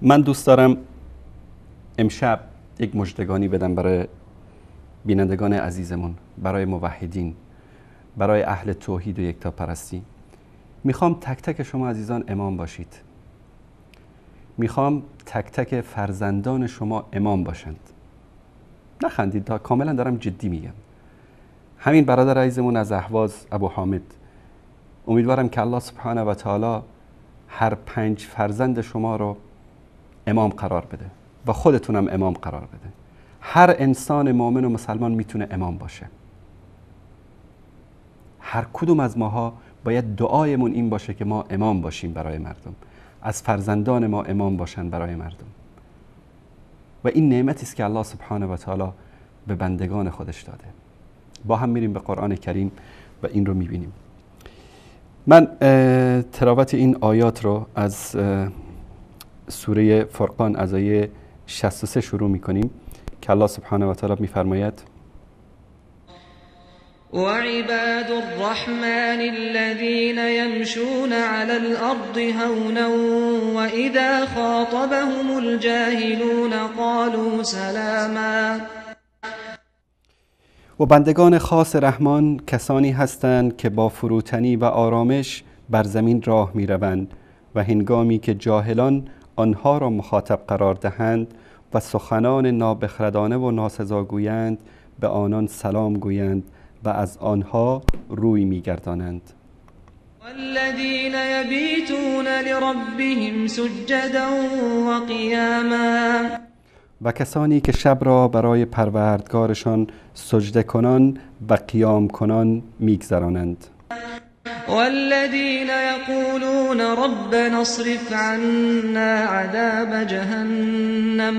من دوست دارم امشب یک مژدگانی بدم برای بینندگان عزیزمون، برای موحدین، برای اهل توحید و یکتاپرستی. میخوام تک تک شما عزیزان امام باشید. میخوام تک تک فرزندان شما امام باشند. نخندید، کاملا دارم جدی میگم. همین برادر عزیزمون از اهواز ابو حامد، امیدوارم که الله سبحانه و تعالی هر 5 فرزند شما رو امام قرار بده و خودتونم امام قرار بده. هر انسان مؤمن و مسلمان میتونه امام باشه. هر کدوم از ماها باید دعایمون این باشه که ما امام باشیم برای مردم، از فرزندان ما امام باشن برای مردم. و این نعمتی است که الله سبحانه و تعالی به بندگان خودش داده. با هم میریم به قرآن کریم و این رو میبینیم. من تلاوت این آیات رو از سوره فرقان از آیه 63 شروع میکنیم که الله سبحانه و تعالی میفرماید: وعباد الرحمن الذين يمشون على الأرض هونا وإذا خاطبهم الجاهلون قالوا سلاما. و بندگان خاص رحمان کسانی هستند که با فروتنی و آرامش بر زمین راه میروند و هنگامی که جاهلان آنها را مخاطب قرار دهند و سخنان نابخردانه و ناسزا گویند به آنان سلام گویند و از آنها روی میگردانند. والذین یبیتون لربهم سجدا و قیاما. و کسانی که شب را برای پروردگارشان سجده کنان و قیام کنان میگذرانند. والذین یقولون ربنا اصرف عنا عذاب جهنم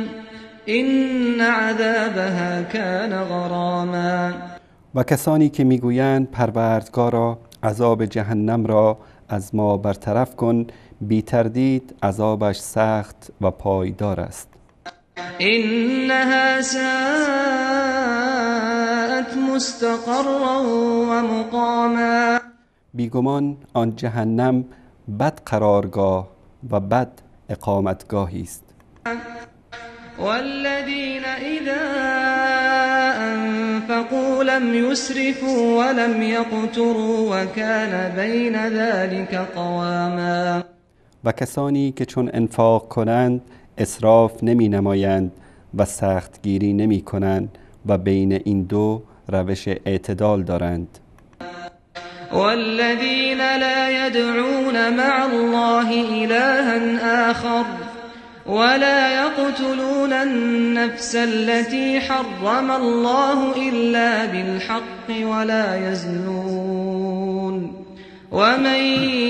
إن عذابها كان غراما. و کسانی که میگویند پروردگارا عذاب جهنم را از ما برطرف کن، بی تردید عذابش سخت و پایدار است. إنها ساءت مستقرا و مقاما. بیگمان آن جهنم بد قرارگاه و بد اقامتگاهی است. والذین اذا انفقوا لم يسرفوا ولم يقتروا وكان بين ذلك قواما. و کسانی که چون انفاق کنند اسراف نمی نمایند و سختگیری نمی کنند و بین این دو روش اعتدال دارند. والذین لا يدعون مع الله إلها آخر ولا يقتلون النفس التي حرم الله إلا بالحق ولا يزنون ومن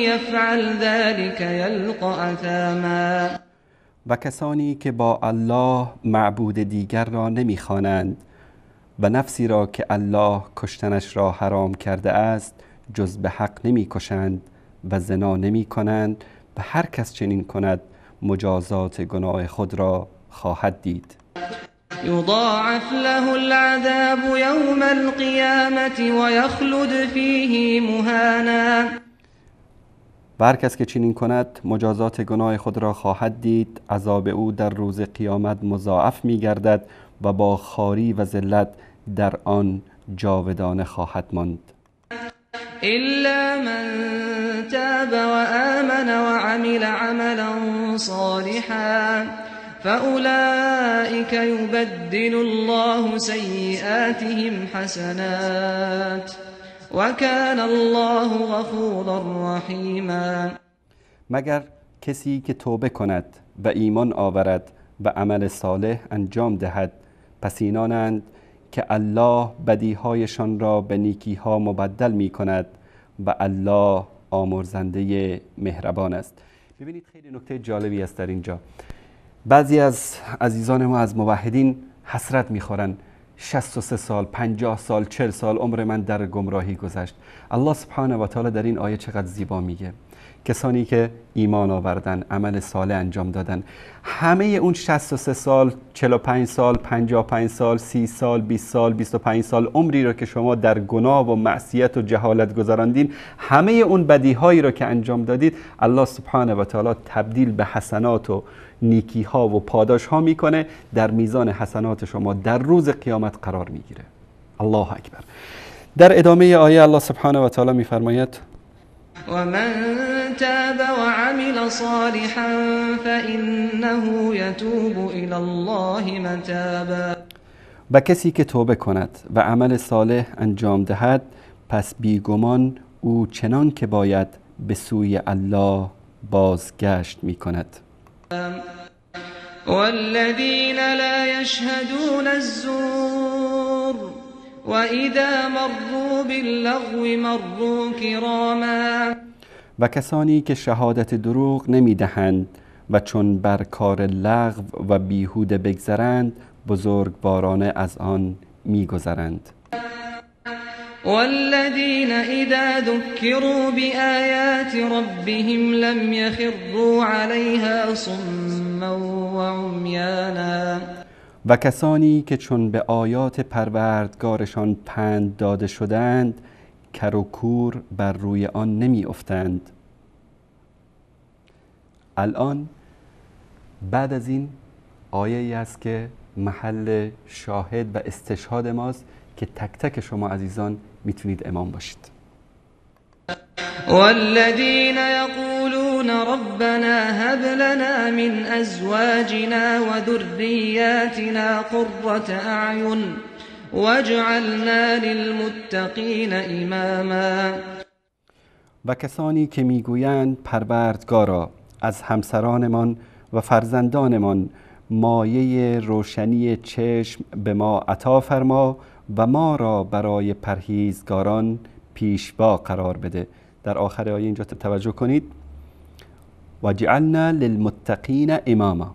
يفعل ذلك يلقى أثاما. و کسانی که با الله معبود دیگر را نمیخوانند و نفسی را که الله کشتنش را حرام کرده است جز به حق نمی کشند و زنا نمی کنند و هر کس چنین کند مجازات گناه خود را خواهد دید. یضاعف له العذاب یوم القیامة و یخلد فیه مهانا. و هر کس که چنین کند مجازات گناه خود را خواهد دید، عذاب او در روز قیامت مضاعف می گردد و با خواری و ذلت در آن جاودانه خواهد ماند. إلا من تاب وآمن وعمل عملا صالحا فأولئك يبدل الله سيئاتهم حسنات وكان الله غفورا رحيما. مگر کسی که توبه کند و ایمان آورد و عمل صالح انجام دهد، پس اینانند که الله بدیهایشان را به نیکیها مبدل می کند و الله آمرزنده مهربان است. ببینید خیلی نکته جالبی است در اینجا. بعضی از عزیزان ما از موحدین حسرت میخورن 63 سال، 50 سال، 40 سال عمر من در گمراهی گذشت. الله سبحانه و تعالی در این آیه چقدر زیبا میگه کسانی که ایمان آوردن، عمل صالح انجام دادن، همه اون 63 سال، 45 سال، 55 سال، 30 سال، 20 سال، 25 سال عمری رو که شما در گناه و معصیت و جهالت گذراندین، همه اون بدیهایی رو که انجام دادید، الله سبحانه و تعالی تبدیل به حسنات و نیکی ها و پاداش ها میکنه، در میزان حسنات شما در روز قیامت قرار میگیره. الله اکبر. در ادامه آیه الله سبحانه و تعالی میفرماید ومن تاب وعمل صالحا فإنه يتوب إلى الله متابا. و کسی که توبه کند و عمل صالح انجام دهد پس بیگمان او چنان که باید به سوی الله بازگشت می کند. والذین لا یشهدون الزور وإذا مروا باللغو مروا کراما. و کسانی که شهادت دروغ نمی دهند و چون بر کار لغو و بیهوده بگذرند بزرگوارانه از آن می گذرند. والذین اذا ذکروا بآیات ربهم لم یخروا علیها صما وعمیانا. و کسانی که چون به آیات پروردگارشان پند داده شدند کر و کور بر روی آن نمی افتند. الان بعد از این آیه ای است که محل شاهد و استشهاد ماست که تک تک شما عزیزان میتونید امام باشید. والذین یقولون ربنا هب لنا من ازواجنا وذریاتنا قرة اعین واجعلنا للمتقین اماما. و کسانی که میگویند پروردگارا از همسرانمان و فرزندانمان مایه روشنی چشم به ما عطا فرما و ما را برای پرهیزگاران پیشوا قرار بده. در آخر آیه اینجا توجه کنید و جعلنا للمتقین اماما،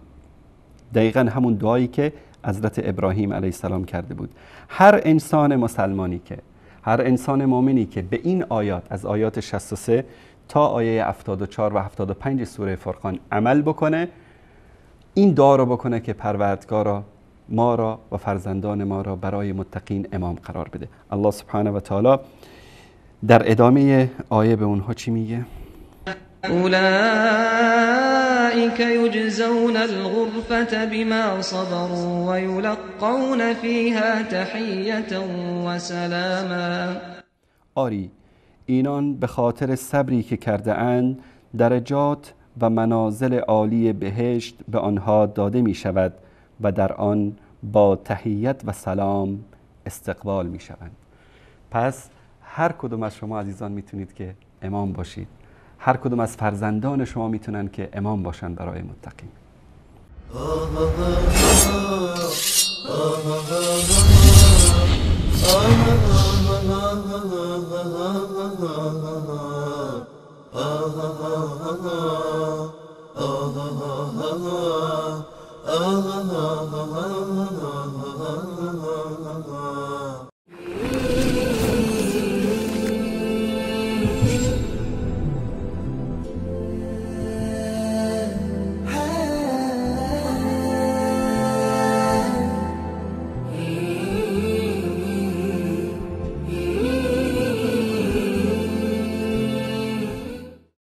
دقیقا همون دعایی که حضرت ابراهیم علیه السلام کرده بود. هر انسان مسلمانی که، هر انسان مؤمنی که به این آیات از آیات 63 تا آیه 74 و 75 سوره فرقان عمل بکنه، این دعا رو بکنه که پروردگارا ما را و فرزندان ما را برای متقین امام قرار بده. الله سبحانه و تعالی در ادامه آیه به اونها چی میگه؟ اولئک یجزون الغرفة بما صبروا ویلقون فیها تحیة و سلاما. آری اینان به خاطر صبری که کرده اند درجات و منازل عالی بهشت به آنها داده می شود و در آن با تحیت و سلام استقبال می شوند. پس هر کدوم از شما عزیزان میتونید که امام باشید. هر کدوم از فرزندان شما میتونن که امام باشن برای متقین.